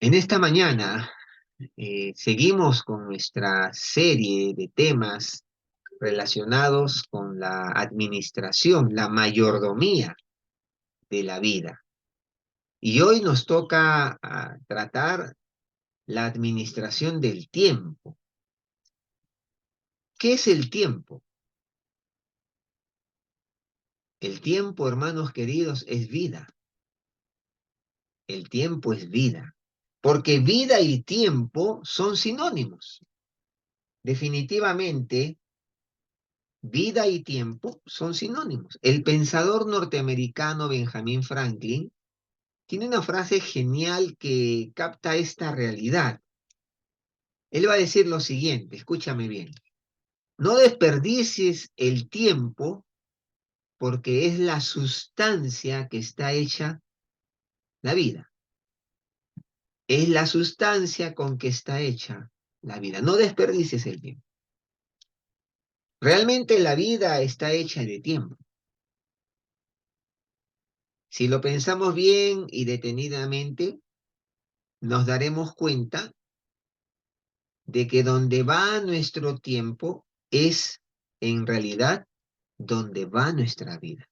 En esta mañana seguimos con nuestra serie de temas relacionados con la administración, la mayordomía de la vida. Y hoy nos toca tratar la administración del tiempo. ¿Qué es el tiempo? El tiempo, hermanos queridos, es vida. El tiempo es vida. Porque vida y tiempo son sinónimos. Definitivamente, vida y tiempo son sinónimos. El pensador norteamericano Benjamin Franklin tiene una frase genial que capta esta realidad. Él va a decir lo siguiente, escúchame bien. No desperdicies el tiempo porque es la sustancia que está hecha la vida. Es la sustancia con que está hecha la vida. No desperdicies el tiempo. Realmente la vida está hecha de tiempo. Si lo pensamos bien y detenidamente, nos daremos cuenta de que donde va nuestro tiempo es en realidad donde va nuestra vida.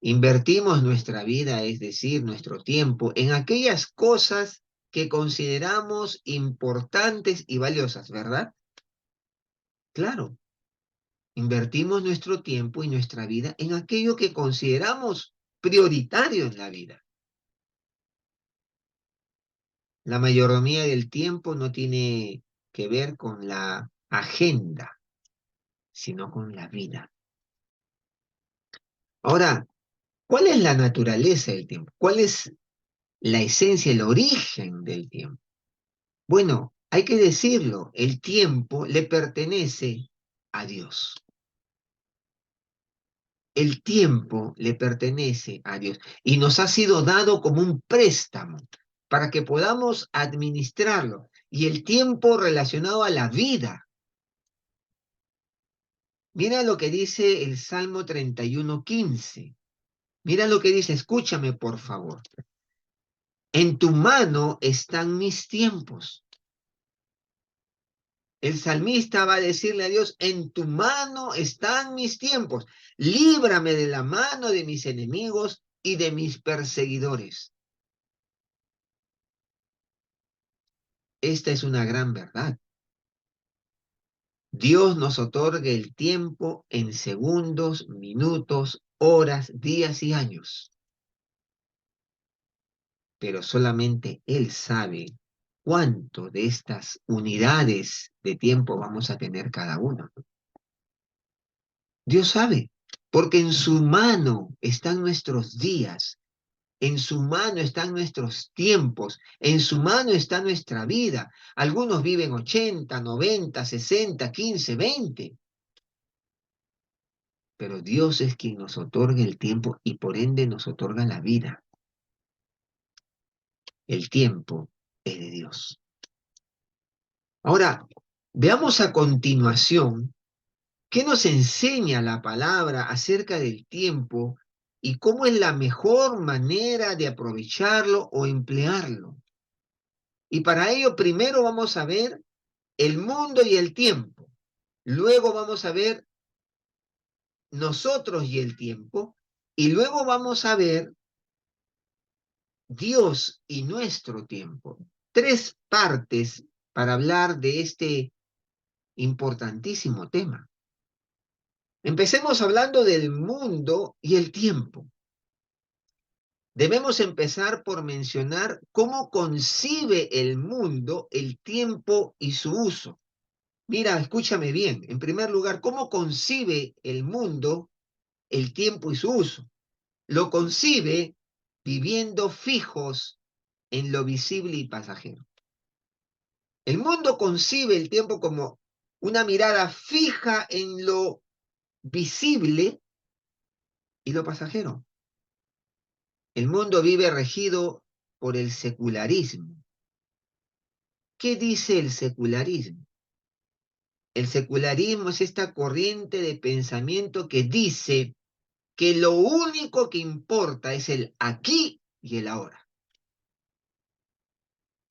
Invertimos nuestra vida, es decir, nuestro tiempo, en aquellas cosas que consideramos importantes y valiosas, ¿verdad? Claro, invertimos nuestro tiempo y nuestra vida en aquello que consideramos prioritario en la vida. La mayordomía del tiempo no tiene que ver con la agenda, sino con la vida. Ahora, ¿cuál es la naturaleza del tiempo? ¿Cuál es la esencia, el origen del tiempo? Bueno, hay que decirlo, el tiempo le pertenece a Dios. El tiempo le pertenece a Dios y nos ha sido dado como un préstamo para que podamos administrarlo. Y el tiempo relacionado a la vida. Mira lo que dice el Salmo 31:15. Mira lo que dice, escúchame por favor. En tu mano están mis tiempos. El salmista va a decirle a Dios, en tu mano están mis tiempos. Líbrame de la mano de mis enemigos y de mis perseguidores. Esta es una gran verdad. Dios nos otorga el tiempo en segundos, minutos, horas, días y años. Pero solamente Él sabe cuánto de estas unidades de tiempo vamos a tener cada uno. Dios sabe, porque en su mano están nuestros días, en su mano están nuestros tiempos, en su mano está nuestra vida. Algunos viven 80, 90, 60, 15, 20. Pero Dios es quien nos otorga el tiempo y por ende nos otorga la vida. El tiempo es de Dios. Ahora, veamos a continuación qué nos enseña la palabra acerca del tiempo y cómo es la mejor manera de aprovecharlo o emplearlo. Y para ello primero vamos a ver el mundo y el tiempo. Luego vamos a ver nosotros y el tiempo. Y luego vamos a ver Dios y nuestro tiempo. Tres partes para hablar de este importantísimo tema. Empecemos hablando del mundo y el tiempo. Debemos empezar por mencionar cómo concibe el mundo el tiempo y su uso. Mira, escúchame bien. En primer lugar, ¿cómo concibe el mundo el tiempo y su uso? Lo concibe viviendo fijos en lo visible y pasajero. El mundo concibe el tiempo como una mirada fija en lo visible y lo pasajero. El mundo vive regido por el secularismo. ¿Qué dice el secularismo? El secularismo es esta corriente de pensamiento que dice que lo único que importa es el aquí y el ahora.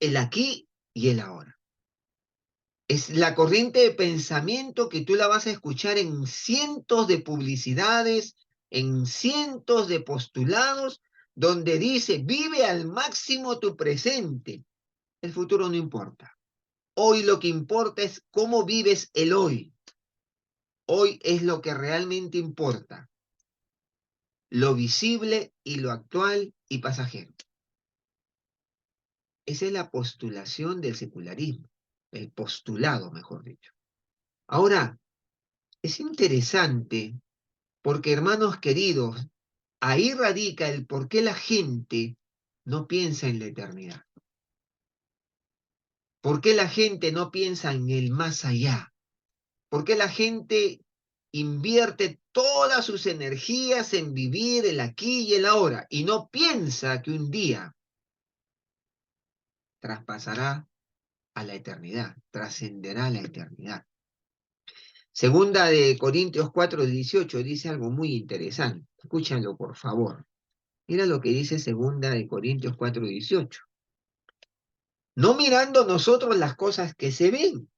el aquí y el ahora. Es la corriente de pensamiento que tú la vas a escuchar en cientos de publicidades, en cientos de postulados, donde dice, vive al máximo tu presente. El futuro no importa. Hoy lo que importa es cómo vives el hoy. Hoy es lo que realmente importa. Lo visible y lo actual y pasajero. Esa es la postulación del secularismo. El postulado, mejor dicho. Ahora, es interesante porque, hermanos queridos, ahí radica el por qué la gente no piensa en la eternidad. ¿Por qué la gente no piensa en el más allá? ¿Por qué la gente invierte todas sus energías en vivir el aquí y el ahora y no piensa que un día traspasará a la eternidad, trascenderá a la eternidad? Segunda de Corintios 4:18 dice algo muy interesante. Escúchalo, por favor. Mira lo que dice segunda de Corintios 4:18. No mirando nosotros las cosas que se ven,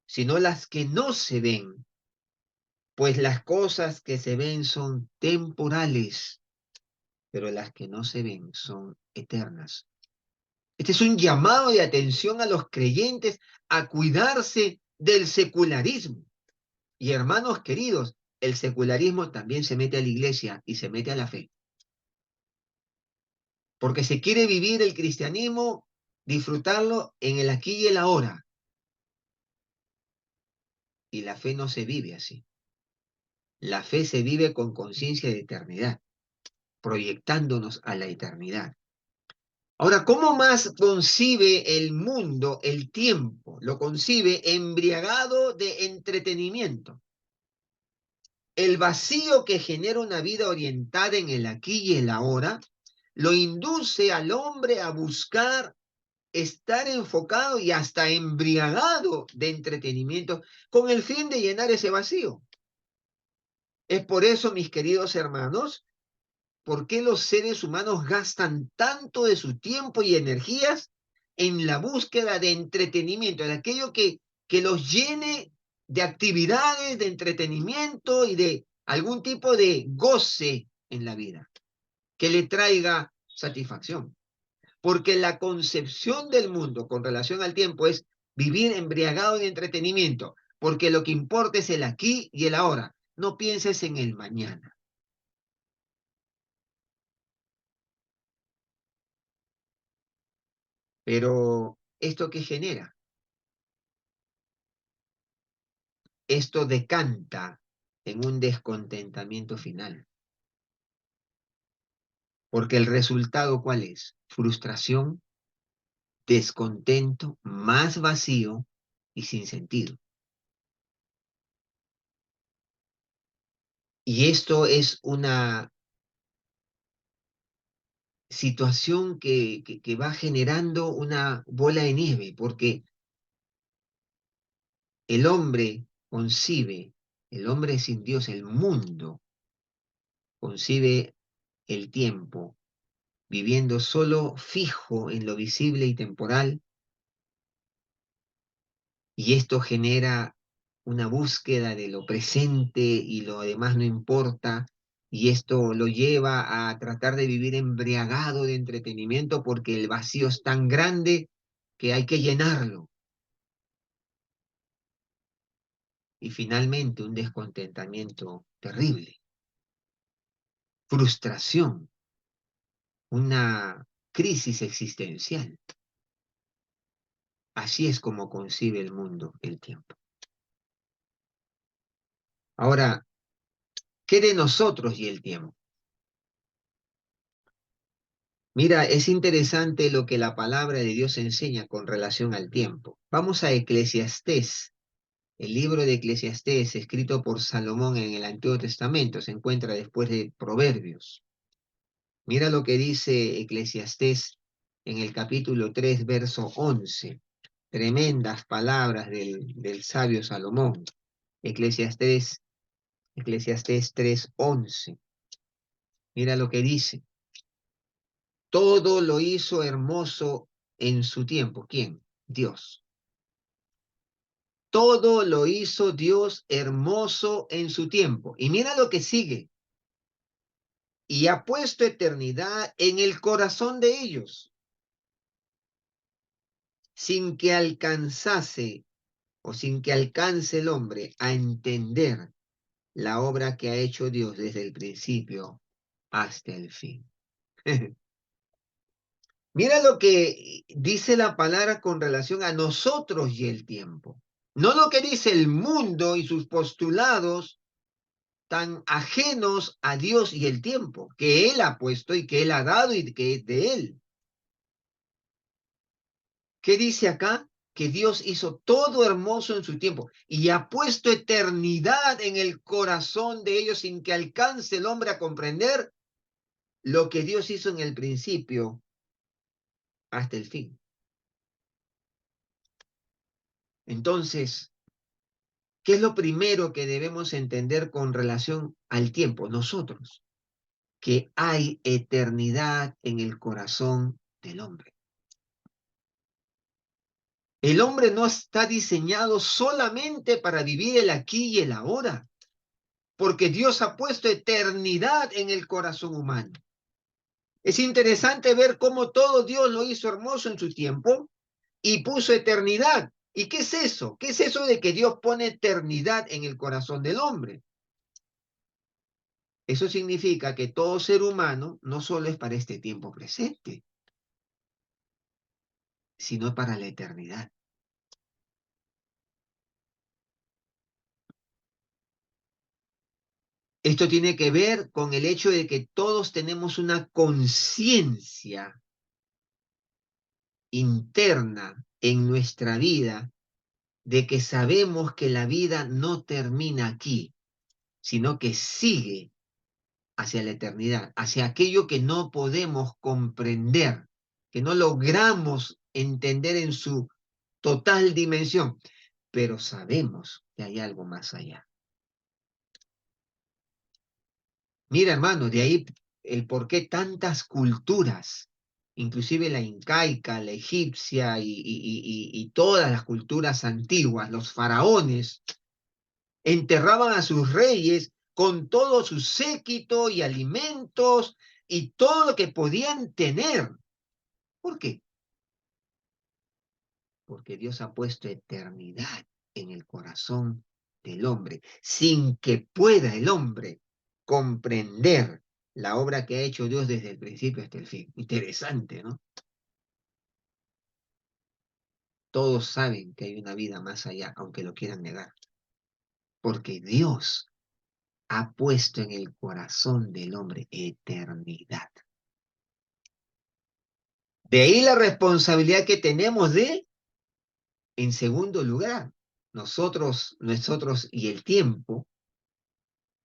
sino las que no se ven, pues las cosas que se ven son temporales, pero las que no se ven son eternas. Este es un llamado de atención a los creyentes a cuidarse del secularismo. Y hermanos queridos, el secularismo también se mete a la iglesia y se mete a la fe. Porque se quiere vivir el cristianismo, disfrutarlo en el aquí y el ahora. Y la fe no se vive así. La fe se vive con conciencia de eternidad, proyectándonos a la eternidad. Ahora, ¿cómo más concibe el mundo el tiempo? Lo concibe embriagado de entretenimiento. El vacío que genera una vida orientada en el aquí y el ahora lo induce al hombre a buscar estar enfocado y hasta embriagado de entretenimiento con el fin de llenar ese vacío. Es por eso, mis queridos hermanos, ¿por qué los seres humanos gastan tanto de su tiempo y energías en la búsqueda de entretenimiento, de aquello que los llene de actividades, de entretenimiento y de algún tipo de goce en la vida, que le traiga satisfacción? Porque la concepción del mundo con relación al tiempo es vivir embriagado de entretenimiento, porque lo que importa es el aquí y el ahora. No pienses en el mañana. Pero, ¿esto qué genera? Esto decanta en un descontentamiento final. Porque el resultado, ¿cuál es? Frustración, descontento, más vacío y sin sentido. Y esto es una situación que va generando una bola de nieve, porque el hombre concibe, el hombre sin Dios, el mundo, concibe el tiempo viviendo solo fijo en lo visible y temporal, y esto genera una búsqueda de lo presente y lo demás no importa, y esto lo lleva a tratar de vivir embriagado de entretenimiento porque el vacío es tan grande que hay que llenarlo. Y finalmente un descontentamiento terrible, frustración, una crisis existencial. Así es como concibe el mundo el tiempo. Ahora, ¿qué de nosotros y el tiempo? Mira, es interesante lo que la palabra de Dios enseña con relación al tiempo. Vamos a Eclesiastés. El libro de Eclesiastés, escrito por Salomón en el Antiguo Testamento, se encuentra después de Proverbios. Mira lo que dice Eclesiastés en el capítulo 3, verso 11. Tremendas palabras del sabio Salomón. Eclesiastés, Eclesiastés 3:11. Mira lo que dice. Todo lo hizo hermoso en su tiempo. ¿Quién? Dios. Todo lo hizo Dios hermoso en su tiempo. Y mira lo que sigue. Y ha puesto eternidad en el corazón de ellos, sin que alcanzase o sin que alcance el hombre a entender la obra que ha hecho Dios desde el principio hasta el fin. Mira lo que dice la palabra con relación a nosotros y el tiempo. No lo que dice el mundo y sus postulados tan ajenos a Dios y el tiempo, que Él ha puesto y que Él ha dado y que es de Él. ¿Qué dice acá? Que Dios hizo todo hermoso en su tiempo y ha puesto eternidad en el corazón de ellos sin que alcance el hombre a comprender lo que Dios hizo en el principio hasta el fin. Entonces, ¿qué es lo primero que debemos entender con relación al tiempo? Nosotros, que hay eternidad en el corazón del hombre. El hombre no está diseñado solamente para vivir el aquí y el ahora, porque Dios ha puesto eternidad en el corazón humano. Es interesante ver cómo todo Dios lo hizo hermoso en su tiempo y puso eternidad. ¿Y qué es eso? ¿Qué es eso de que Dios pone eternidad en el corazón del hombre? Eso significa que todo ser humano no solo es para este tiempo presente, sino para la eternidad. Esto tiene que ver con el hecho de que todos tenemos una conciencia interna en nuestra vida de que sabemos que la vida no termina aquí, sino que sigue hacia la eternidad, hacia aquello que no podemos comprender, que no logramos entender en su total dimensión, pero sabemos que hay algo más allá. Mira, hermano, de ahí el por qué tantas culturas, inclusive la incaica, la egipcia y todas las culturas antiguas, los faraones, enterraban a sus reyes con todo su séquito y alimentos y todo lo que podían tener. ¿Por qué? Porque Dios ha puesto eternidad en el corazón del hombre, sin que pueda el hombre comprender la obra que ha hecho Dios desde el principio hasta el fin. Interesante, ¿no? Todos saben que hay una vida más allá, aunque lo quieran negar, porque Dios ha puesto en el corazón del hombre eternidad. De ahí la responsabilidad que tenemos de, en segundo lugar, nosotros y el tiempo,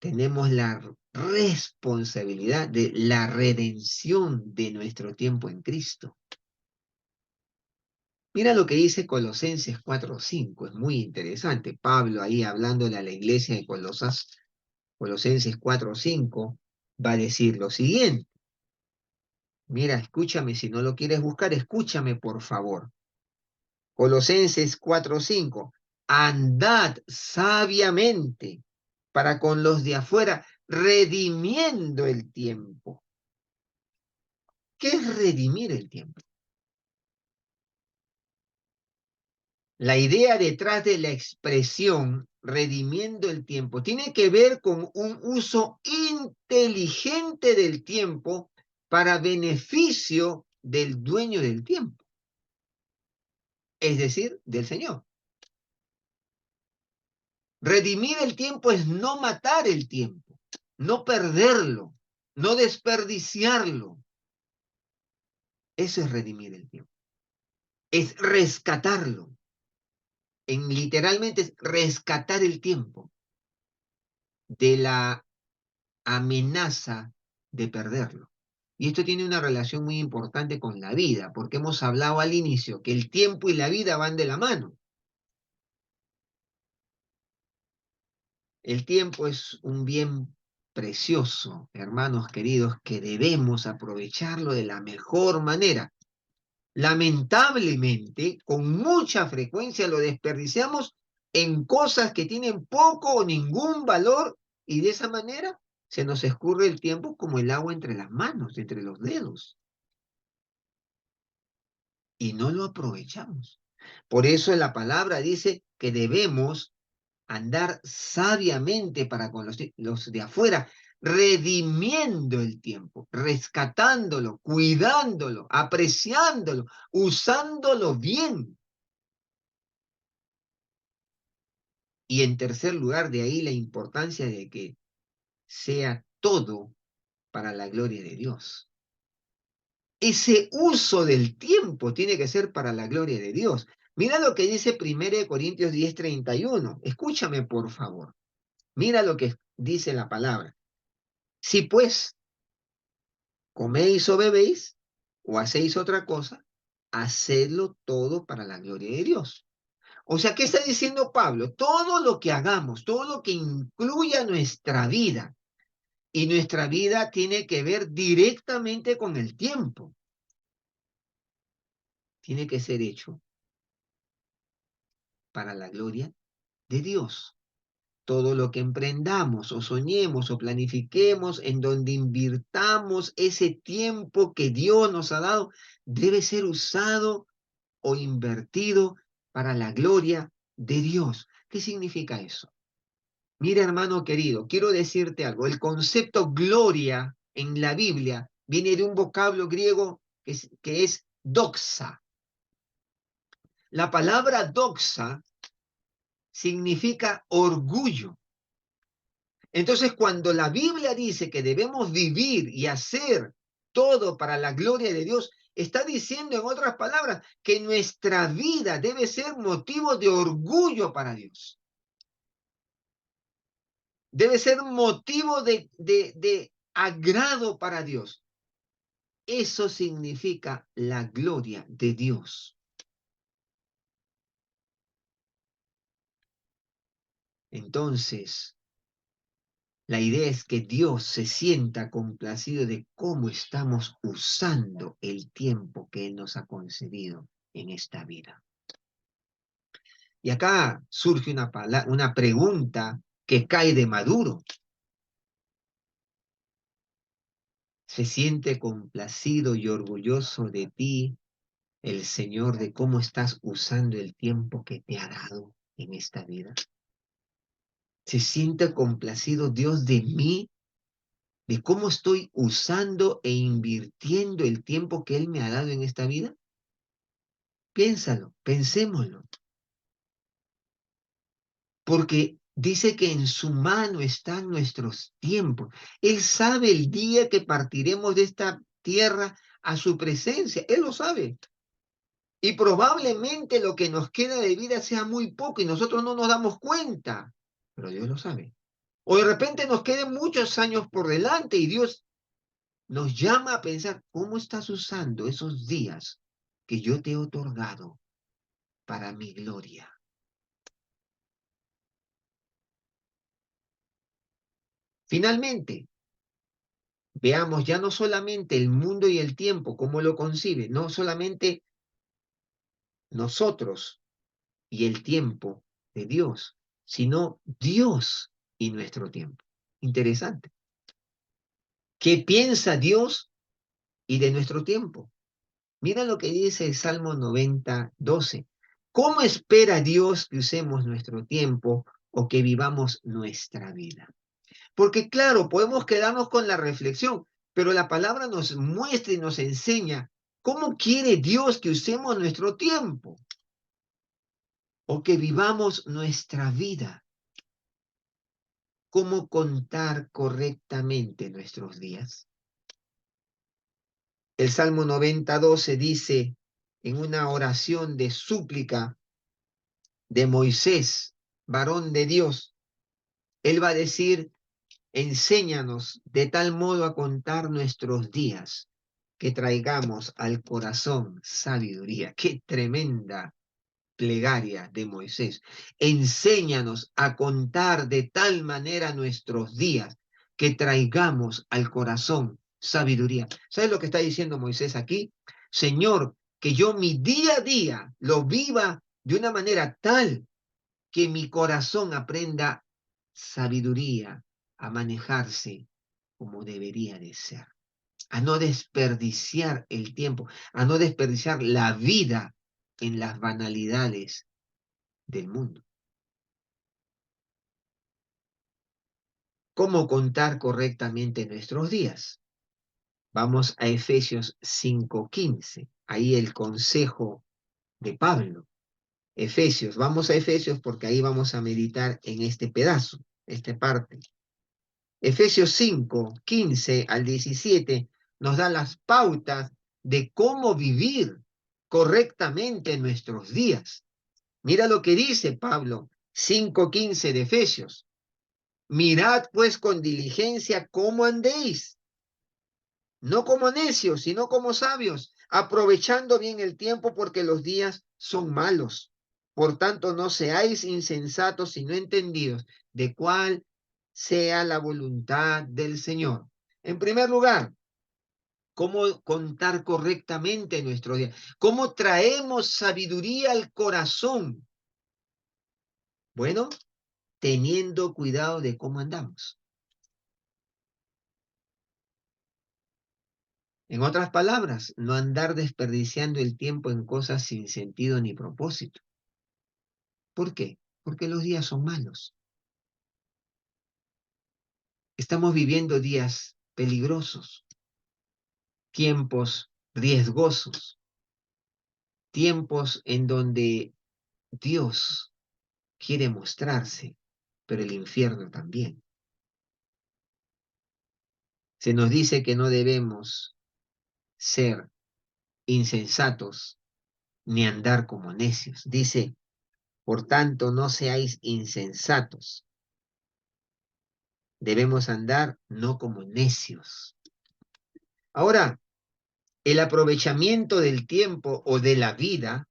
tenemos la responsabilidad de la redención de nuestro tiempo en Cristo. Mira lo que dice Colosenses 4:5, es muy interesante. Pablo ahí hablándole a la iglesia de Colosenses 4:5, va a decir lo siguiente. Mira, escúchame, si no lo quieres buscar, escúchame por favor. Colosenses 4:5. Andad sabiamente para con los de afuera, redimiendo el tiempo. ¿Qué es redimir el tiempo? La idea detrás de la expresión redimiendo el tiempo tiene que ver con un uso inteligente del tiempo para beneficio del dueño del tiempo, es decir, del Señor. Redimir el tiempo es no matar el tiempo, no perderlo, no desperdiciarlo. Eso es redimir el tiempo. Es rescatarlo. Literalmente es rescatar el tiempo de la amenaza de perderlo. Y esto tiene una relación muy importante con la vida, porque hemos hablado al inicio que el tiempo y la vida van de la mano. El tiempo es un bien precioso, hermanos queridos, que debemos aprovecharlo de la mejor manera. Lamentablemente, con mucha frecuencia lo desperdiciamos en cosas que tienen poco o ningún valor y de esa manera se nos escurre el tiempo como el agua entre las manos, entre los dedos, y no lo aprovechamos. Por eso la palabra dice que debemos andar sabiamente para con los de afuera, redimiendo el tiempo, rescatándolo, cuidándolo, apreciándolo, usándolo bien. Y en tercer lugar, de ahí la importancia de que sea todo para la gloria de Dios. Ese uso del tiempo tiene que ser para la gloria de Dios. Mira lo que dice 1 Corintios 10:31. Escúchame, por favor. Mira lo que dice la palabra. Si pues coméis o bebéis o hacéis otra cosa, hacedlo todo para la gloria de Dios. O sea, ¿qué está diciendo Pablo? Todo lo que hagamos, todo lo que incluya nuestra vida, y nuestra vida tiene que ver directamente con el tiempo, tiene que ser hecho para la gloria de Dios. Todo lo que emprendamos o soñemos o planifiquemos, en donde invirtamos ese tiempo que Dios nos ha dado, debe ser usado o invertido para la gloria de Dios. ¿Qué significa eso? Mira, hermano querido, quiero decirte algo. El concepto gloria en la Biblia viene de un vocablo griego que es doxa. La palabra doxa significa orgullo. Entonces, cuando la Biblia dice que debemos vivir y hacer todo para la gloria de Dios, está diciendo, en otras palabras, que nuestra vida debe ser motivo de orgullo para Dios. Debe ser motivo de agrado para Dios. Eso significa la gloria de Dios. Entonces, la idea es que Dios se sienta complacido de cómo estamos usando el tiempo que Él nos ha concedido en esta vida. Y acá surge una pregunta que cae de maduro. ¿Se siente complacido y orgulloso de ti el Señor, de cómo estás usando el tiempo que te ha dado en esta vida? ¿Se siente complacido Dios de mí, de cómo estoy usando e invirtiendo el tiempo que Él me ha dado en esta vida? Piénsalo, pensémoslo, porque dice que en su mano están nuestros tiempos. Él sabe el día que partiremos de esta tierra a su presencia. Él lo sabe. Y probablemente lo que nos queda de vida sea muy poco y nosotros no nos damos cuenta, pero Dios lo sabe. O de repente nos queden muchos años por delante y Dios nos llama a pensar, ¿cómo estás usando esos días que yo te he otorgado para mi gloria? Finalmente, veamos ya no solamente el mundo y el tiempo, cómo lo concibe, no solamente nosotros y el tiempo de Dios, sino Dios y nuestro tiempo. Interesante. ¿Qué piensa Dios y de nuestro tiempo? Mira lo que dice el Salmo 90:12. ¿Cómo espera Dios que usemos nuestro tiempo o que vivamos nuestra vida? Porque claro, podemos quedarnos con la reflexión, pero la palabra nos muestra y nos enseña cómo quiere Dios que usemos nuestro tiempo o que vivamos nuestra vida. ¿Cómo contar correctamente nuestros días? El Salmo 90:12 dice en una oración de súplica de Moisés, varón de Dios, él va a decir, enséñanos de tal modo a contar nuestros días que traigamos al corazón sabiduría. Qué tremenda plegaria de Moisés. Enséñanos a contar de tal manera nuestros días que traigamos al corazón sabiduría. ¿Sabes lo que está diciendo Moisés aquí? Señor, que yo mi día a día lo viva de una manera tal que mi corazón aprenda sabiduría a manejarse como debería de ser, a no desperdiciar el tiempo, a no desperdiciar la vida en las banalidades del mundo. ¿Cómo contar correctamente nuestros días? Vamos a Efesios 5:15. Ahí el consejo de Pablo. Efesios, vamos a Efesios porque ahí vamos a meditar en este pedazo, esta parte. Efesios 5:15 al 17 nos da las pautas de cómo vivir correctamente nuestros días. Mira lo que dice Pablo, 5:15 de Efesios. Mirad pues con diligencia cómo andéis, no como necios, sino como sabios, aprovechando bien el tiempo porque los días son malos. Por tanto, no seáis insensatos, sino entendidos de cuál sea la voluntad del Señor. En primer lugar, cómo contar correctamente nuestros días, cómo traemos sabiduría al corazón. Bueno, teniendo cuidado de cómo andamos. En otras palabras, no andar desperdiciando el tiempo en cosas sin sentido ni propósito. ¿Por qué? Porque los días son malos. Estamos viviendo días peligrosos, tiempos riesgosos, tiempos en donde Dios quiere mostrarse, pero el infierno también. Se nos dice que no debemos ser insensatos ni andar como necios. Dice, por tanto, no seáis insensatos. Debemos andar no como necios. Ahora, el aprovechamiento del tiempo o de la vida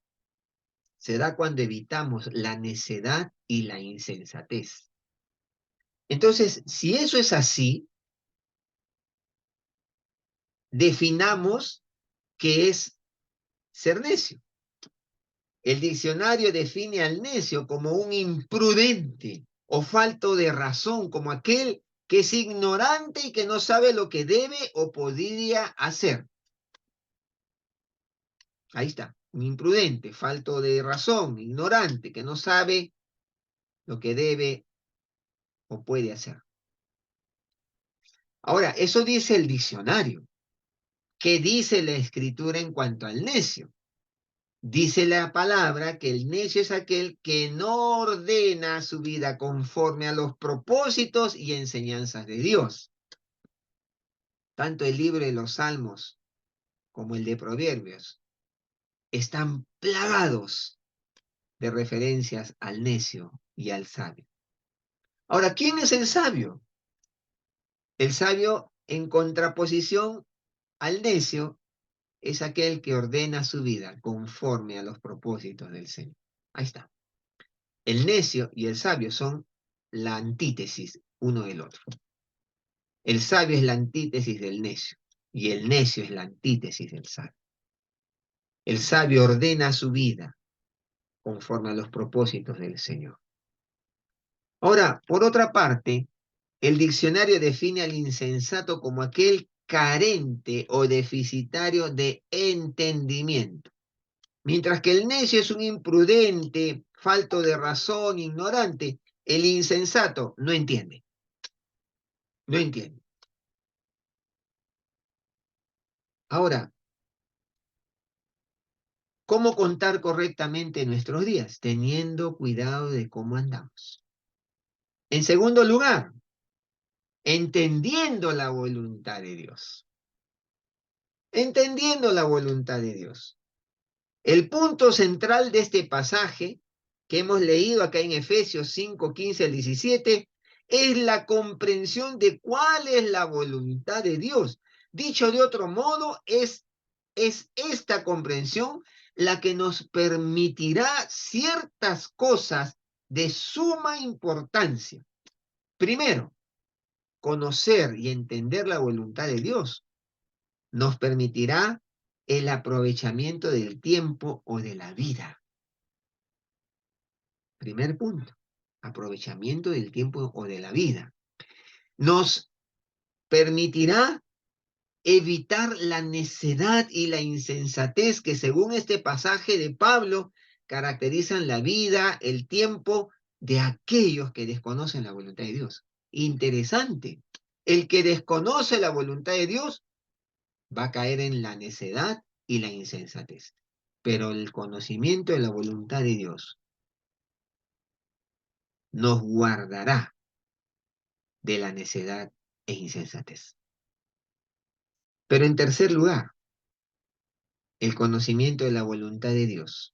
se da cuando evitamos la necedad y la insensatez. Entonces, si eso es así, definamos qué es ser necio. El diccionario define al necio como un imprudente o falto de razón, como aquel que es ignorante y que no sabe lo que debe o podría hacer. Ahí está, un imprudente, falto de razón, ignorante, que no sabe lo que debe o puede hacer. Ahora, eso dice el diccionario. ¿Qué dice la escritura en cuanto al necio? Dice la palabra que el necio es aquel que no ordena su vida conforme a los propósitos y enseñanzas de Dios. Tanto el libro de los Salmos como el de Proverbios están plagados de referencias al necio y al sabio. Ahora, ¿quién es el sabio? El sabio, en contraposición al necio, es aquel que ordena su vida conforme a los propósitos del Señor. Ahí está. El necio y el sabio son la antítesis uno del otro. El sabio es la antítesis del necio y el necio es la antítesis del sabio. El sabio ordena su vida conforme a los propósitos del Señor. Ahora, por otra parte, el diccionario define al insensato como aquel carente o deficitario de entendimiento, mientras que el necio es un imprudente, falto de razón, ignorante. El insensato no entiende, no entiende. Ahora, ¿cómo contar correctamente nuestros días? Teniendo cuidado de cómo andamos. En segundo lugar, entendiendo la voluntad de Dios. Entendiendo la voluntad de Dios. El punto central de este pasaje que hemos leído acá en Efesios 5:15 al 17 es la comprensión de cuál es la voluntad de Dios. Dicho de otro modo, es esta comprensión la que nos permitirá ciertas cosas de suma importancia. Primero, conocer y entender la voluntad de Dios nos permitirá el aprovechamiento del tiempo o de la vida. Primer punto, aprovechamiento del tiempo o de la vida. Nos permitirá evitar la necedad y la insensatez que según este pasaje de Pablo caracterizan la vida, el tiempo de aquellos que desconocen la voluntad de Dios. Interesante. El que desconoce la voluntad de Dios va a caer en la necedad y la insensatez. Pero el conocimiento de la voluntad de Dios nos guardará de la necedad e insensatez. Pero en tercer lugar, el conocimiento de la voluntad de Dios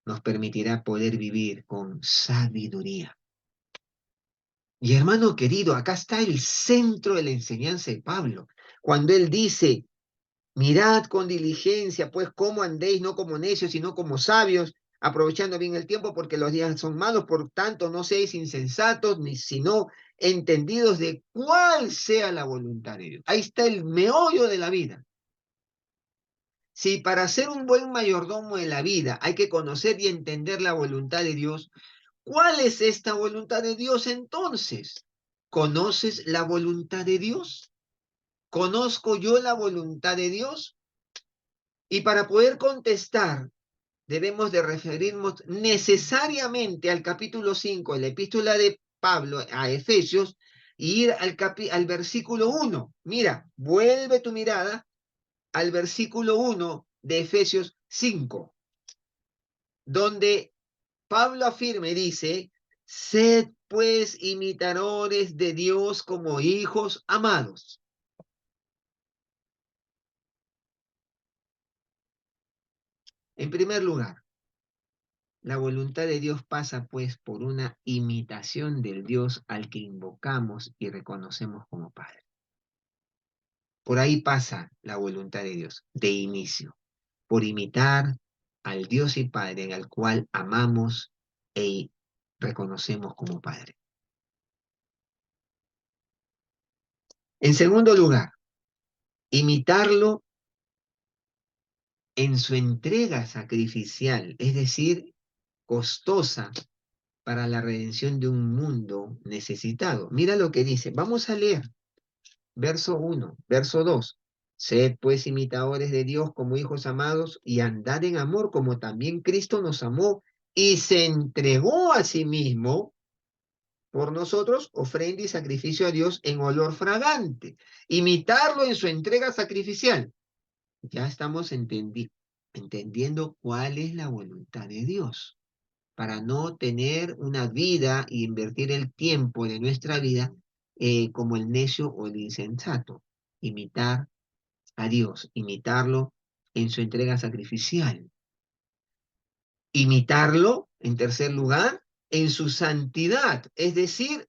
nos permitirá poder vivir con sabiduría. Y hermano querido, acá está el centro de la enseñanza de Pablo, cuando él dice, mirad con diligencia, pues cómo andéis, no como necios, sino como sabios, aprovechando bien el tiempo, porque los días son malos, por tanto no seáis insensatos, ni sino entendidos de cuál sea la voluntad de Dios. Ahí está el meollo de la vida. Si para ser un buen mayordomo de la vida hay que conocer y entender la voluntad de Dios, ¿cuál es esta voluntad de Dios entonces? ¿Conoces la voluntad de Dios? ¿Conozco yo la voluntad de Dios? Y para poder contestar, debemos de referirnos necesariamente al capítulo 5 de la epístola de Pablo a Efesios y ir al versículo 1. Mira, vuelve tu mirada al versículo 1 de Efesios 5, donde Pablo afirma y dice, sed pues imitadores de Dios como hijos amados. En primer lugar, la voluntad de Dios pasa pues por una imitación del Dios al que invocamos y reconocemos como Padre. Por ahí pasa la voluntad de Dios, de inicio, por imitar al Dios y Padre al cual amamos e reconocemos como Padre. En segundo lugar, imitarlo en su entrega sacrificial, es decir, costosa para la redención de un mundo necesitado. Mira lo que dice, vamos a leer, verso 1, verso 2. Sed pues imitadores de Dios como hijos amados y andad en amor como también Cristo nos amó y se entregó a sí mismo por nosotros, ofrenda y sacrificio a Dios en olor fragante. Imitarlo en su entrega sacrificial. Ya estamos entendiendo cuál es la voluntad de Dios, para no tener una vida y invertir el tiempo de nuestra vida como el necio o el insensato. Imitar a Dios, imitarlo en su entrega sacrificial. Imitarlo, en tercer lugar, en su santidad, es decir,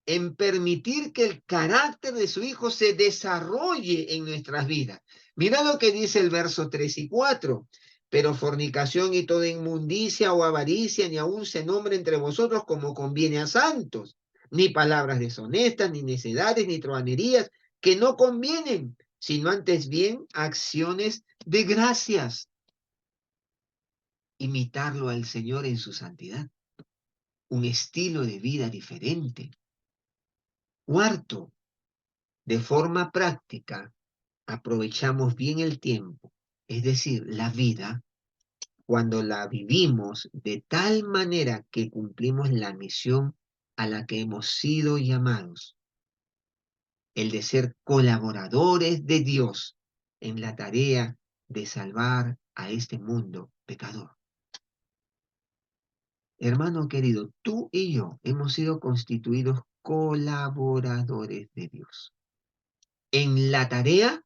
en permitir que el carácter de su Hijo se desarrolle en nuestras vidas. Mira lo que dice el verso 3 y 4. Pero fornicación y toda inmundicia o avaricia ni aun se nombre entre vosotros como conviene a santos, ni palabras deshonestas, ni necedades, ni truhanerías, que no convienen, sino antes bien acciones de gracias. Imitarlo al Señor en su santidad, un estilo de vida diferente. Cuarto, de forma práctica, aprovechamos bien el tiempo, es decir, la vida, cuando la vivimos de tal manera que cumplimos la misión a la que hemos sido llamados, el de ser colaboradores de Dios en la tarea de salvar a este mundo pecador. Hermano querido, tú y yo hemos sido constituidos colaboradores de Dios en la tarea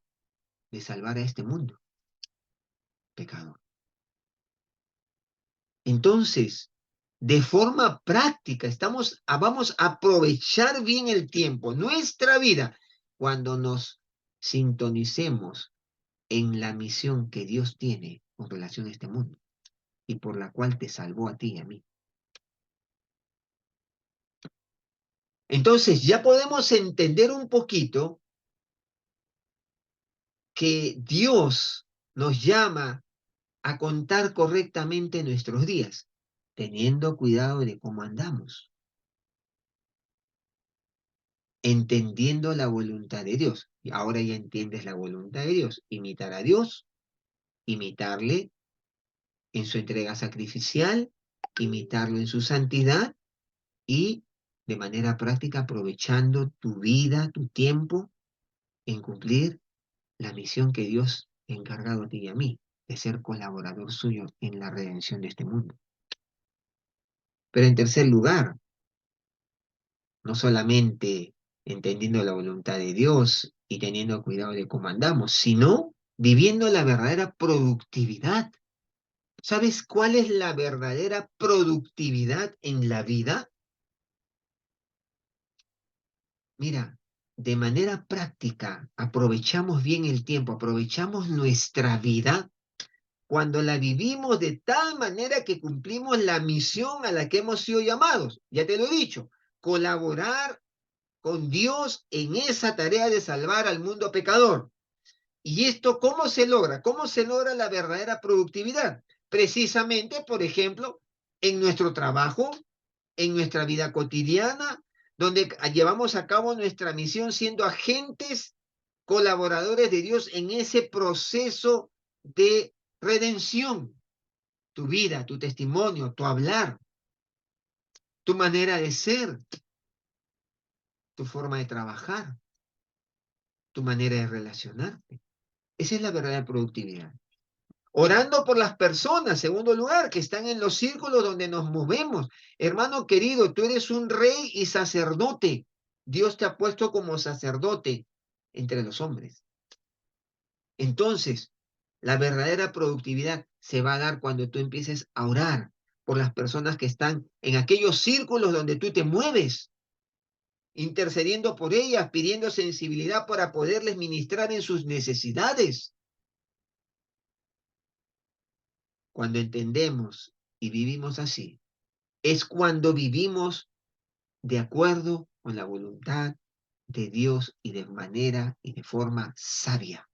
de salvar a este mundo pecador. Entonces, de forma práctica, vamos a aprovechar bien el tiempo, nuestra vida, cuando nos sintonicemos en la misión que Dios tiene con relación a este mundo y por la cual te salvó a ti y a mí. Entonces, ya podemos entender un poquito que Dios nos llama a contar correctamente nuestros días, teniendo cuidado de cómo andamos, entendiendo la voluntad de Dios. Y ahora ya entiendes la voluntad de Dios. Imitar a Dios, imitarle en su entrega sacrificial, imitarlo en su santidad y de manera práctica aprovechando tu vida, tu tiempo en cumplir la misión que Dios ha encargado a ti y a mí, de ser colaborador suyo en la redención de este mundo. Pero en tercer lugar, no solamente entendiendo la voluntad de Dios y teniendo cuidado de cómo andamos, sino viviendo la verdadera productividad. ¿Sabes cuál es la verdadera productividad en la vida? Mira, de manera práctica, aprovechamos bien el tiempo, aprovechamos nuestra vida cuando la vivimos de tal manera que cumplimos la misión a la que hemos sido llamados. Ya te lo he dicho, colaborar con Dios en esa tarea de salvar al mundo pecador. ¿Y esto cómo se logra? ¿Cómo se logra la verdadera productividad? Precisamente, por ejemplo, en nuestro trabajo, en nuestra vida cotidiana, donde llevamos a cabo nuestra misión siendo agentes colaboradores de Dios en ese proceso de redención. Tu vida, tu testimonio, tu hablar, tu manera de ser, tu forma de trabajar, tu manera de relacionarte. Esa es la verdadera productividad. Orando por las personas, segundo lugar, que están en los círculos donde nos movemos. Hermano querido, tú eres un rey y sacerdote. Dios te ha puesto como sacerdote entre los hombres. Entonces, la verdadera productividad se va a dar cuando tú empieces a orar por las personas que están en aquellos círculos donde tú te mueves, intercediendo por ellas, pidiendo sensibilidad para poderles ministrar en sus necesidades. Cuando entendemos y vivimos así, es cuando vivimos de acuerdo con la voluntad de Dios y de manera y de forma sabia.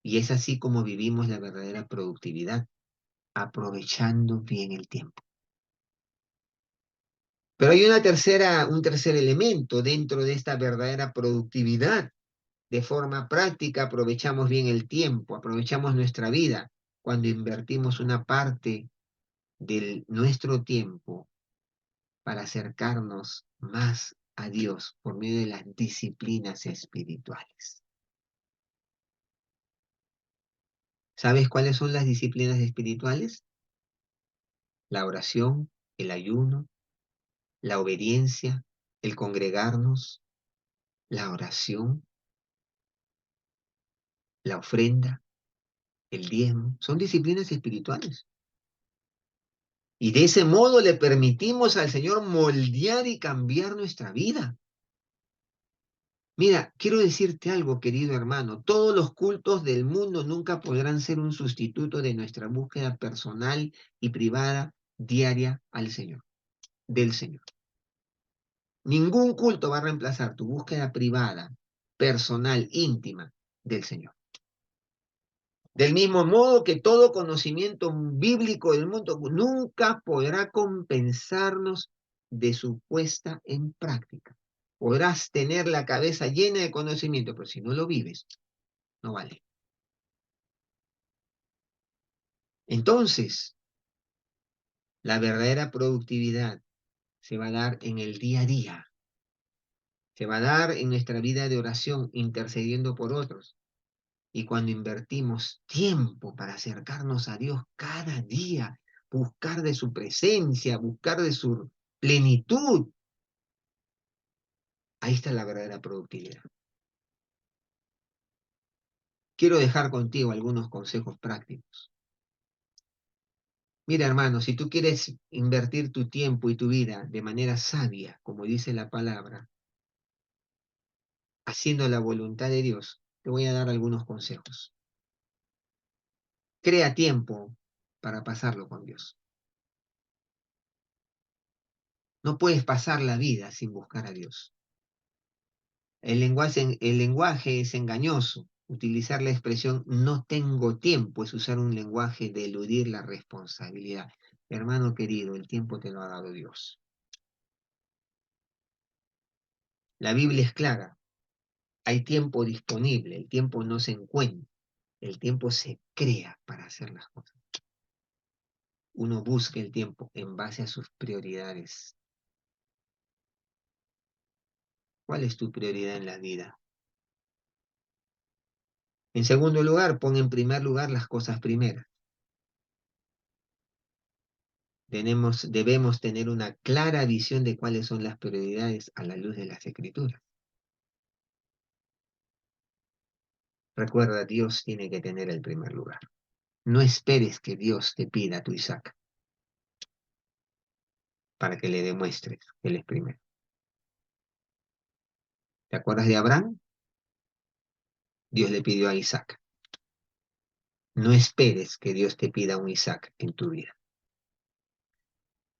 Y es así como vivimos la verdadera productividad, aprovechando bien el tiempo. Pero hay un tercer elemento dentro de esta verdadera productividad. De forma práctica aprovechamos bien el tiempo, aprovechamos nuestra vida cuando invertimos una parte de nuestro tiempo para acercarnos más a Dios por medio de las disciplinas espirituales. ¿Sabes cuáles son las disciplinas espirituales? La oración, el ayuno, la obediencia, el congregarnos, la oración, la ofrenda, el diezmo. Son disciplinas espirituales. Y de ese modo le permitimos al Señor moldear y cambiar nuestra vida. Mira, quiero decirte algo, querido hermano. Todos los cultos del mundo nunca podrán ser un sustituto de nuestra búsqueda personal y privada diaria al Señor, del Señor. Ningún culto va a reemplazar tu búsqueda privada, personal, íntima del Señor. Del mismo modo que todo conocimiento bíblico del mundo nunca podrá compensarnos de su puesta en práctica. Podrás tener la cabeza llena de conocimiento, pero si no lo vives, no vale. Entonces, la verdadera productividad se va a dar en el día a día, se va a dar en nuestra vida de oración, intercediendo por otros. Y cuando invertimos tiempo para acercarnos a Dios cada día, buscar de su presencia, buscar de su plenitud, ahí está la verdadera productividad. Quiero dejar contigo algunos consejos prácticos. Mira, hermano, si tú quieres invertir tu tiempo y tu vida de manera sabia, como dice la palabra, haciendo la voluntad de Dios, te voy a dar algunos consejos. Crea tiempo para pasarlo con Dios. No puedes pasar la vida sin buscar a Dios. El lenguaje es engañoso. Utilizar la expresión no tengo tiempo es usar un lenguaje de eludir la responsabilidad. Hermano querido, el tiempo te lo ha dado Dios. La Biblia es clara. Hay tiempo disponible, el tiempo no se encuentra, el tiempo se crea para hacer las cosas. Uno busca el tiempo en base a sus prioridades. ¿Cuál es tu prioridad en la vida? En segundo lugar, pon en primer lugar las cosas primeras. Debemos tener una clara visión de cuáles son las prioridades a la luz de las Escrituras. Recuerda, Dios tiene que tener el primer lugar. No esperes que Dios te pida a tu Isaac para que le demuestres que Él es primero. ¿Te acuerdas de Abraham? Dios le pidió a Isaac. No esperes que Dios te pida un Isaac en tu vida.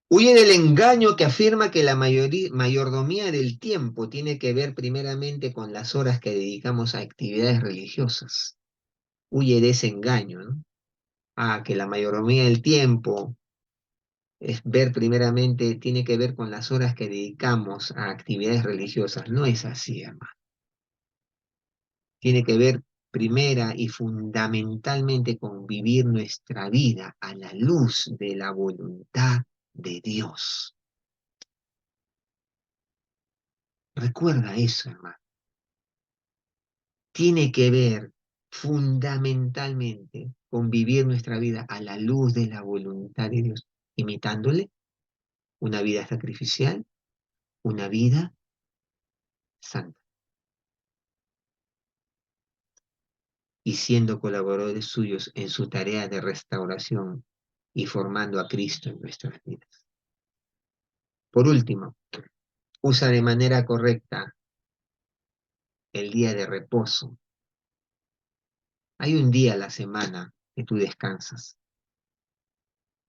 Huye del engaño que afirma que la mayordomía del tiempo tiene que ver primeramente con las horas que dedicamos a actividades religiosas. Huye de ese engaño, ¿no? Que la mayordomía del tiempo es ver primeramente, tiene que ver con las horas que dedicamos a actividades religiosas. No es así, hermano. Tiene que ver primera y fundamentalmente con vivir nuestra vida a la luz de la voluntad de Dios. Recuerda eso, hermano. Tiene que ver fundamentalmente con vivir nuestra vida a la luz de la voluntad de Dios, imitándole una vida sacrificial, una vida santa, y siendo colaboradores suyos en su tarea de restauración y formando a Cristo en nuestras vidas. Por último, usa de manera correcta el día de reposo. Hay un día a la semana que tú descansas.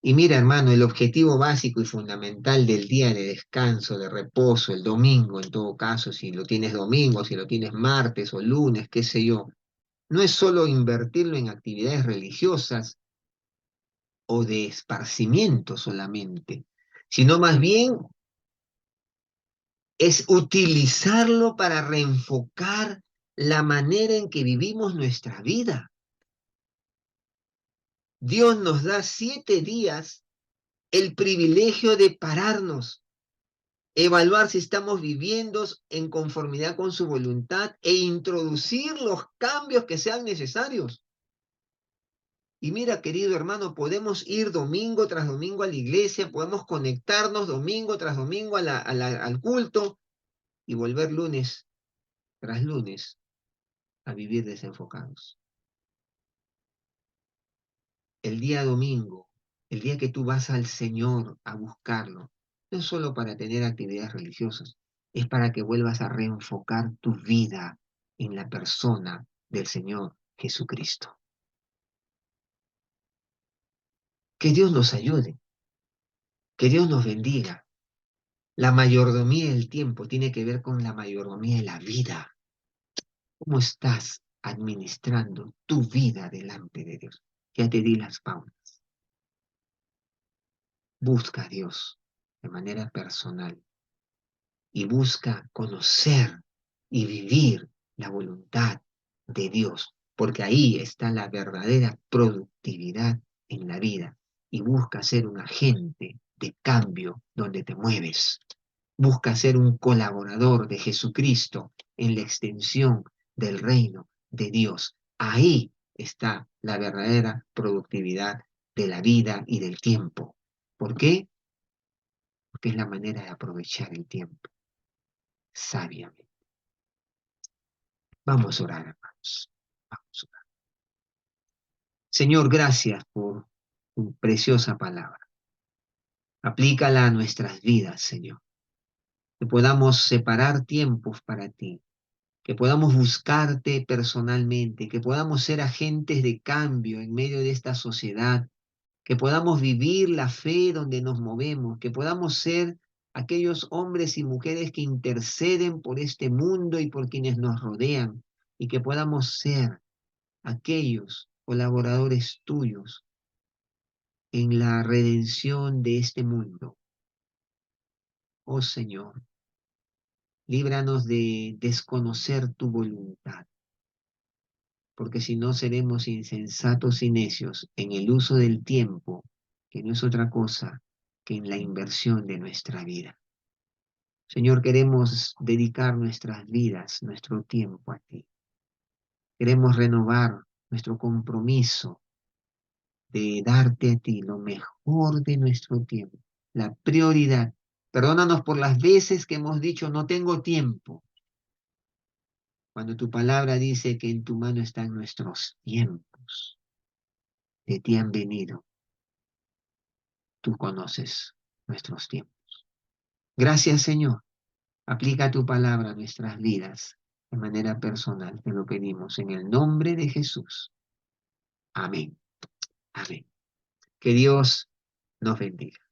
Y mira, hermano, el objetivo básico y fundamental del día de descanso, de reposo, el domingo, en todo caso, si lo tienes domingo, si lo tienes martes o lunes, qué sé yo, no es solo invertirlo en actividades religiosas o de esparcimiento solamente, sino más bien es utilizarlo para reenfocar la manera en que vivimos nuestra vida. Dios nos da 7 días el privilegio de pararnos, evaluar si estamos viviendo en conformidad con su voluntad e introducir los cambios que sean necesarios. Y mira, querido hermano, podemos ir domingo tras domingo a la iglesia, podemos conectarnos domingo tras domingo al culto y volver lunes tras lunes a vivir desenfocados. El día domingo, el día que tú vas al Señor a buscarlo, no es solo para tener actividades religiosas, es para que vuelvas a reenfocar tu vida en la persona del Señor Jesucristo. Que Dios nos ayude, que Dios nos bendiga. La mayordomía del tiempo tiene que ver con la mayordomía de la vida. ¿Cómo estás administrando tu vida delante de Dios? Ya te di las pautas. Busca a Dios de manera personal y busca conocer y vivir la voluntad de Dios, porque ahí está la verdadera productividad en la vida, y busca ser un agente de cambio donde te mueves. Busca ser un colaborador de Jesucristo en la extensión del reino de Dios. Ahí está la verdadera productividad de la vida y del tiempo. ¿Por qué? Porque es la manera de aprovechar el tiempo sabiamente. Vamos a orar, hermanos. Vamos a orar. Señor, gracias por tu preciosa palabra. Aplícala a nuestras vidas, Señor. Que podamos separar tiempos para ti, que podamos buscarte personalmente, que podamos ser agentes de cambio en medio de esta sociedad, que podamos vivir la fe donde nos movemos, que podamos ser aquellos hombres y mujeres que interceden por este mundo y por quienes nos rodean, y que podamos ser aquellos colaboradores tuyos en la redención de este mundo. Oh Señor, líbranos de desconocer tu voluntad, porque si no seremos insensatos y necios en el uso del tiempo, que no es otra cosa que en la inversión de nuestra vida. Señor, queremos dedicar nuestras vidas, nuestro tiempo a ti. Queremos renovar nuestro compromiso de darte a ti lo mejor de nuestro tiempo, la prioridad. Perdónanos por las veces que hemos dicho no tengo tiempo, cuando tu palabra dice que en tu mano están nuestros tiempos. De ti han venido, tú conoces nuestros tiempos. Gracias, Señor. Aplica tu palabra a nuestras vidas de manera personal. Te lo pedimos en el nombre de Jesús. Amén. Amén. Que Dios nos bendiga.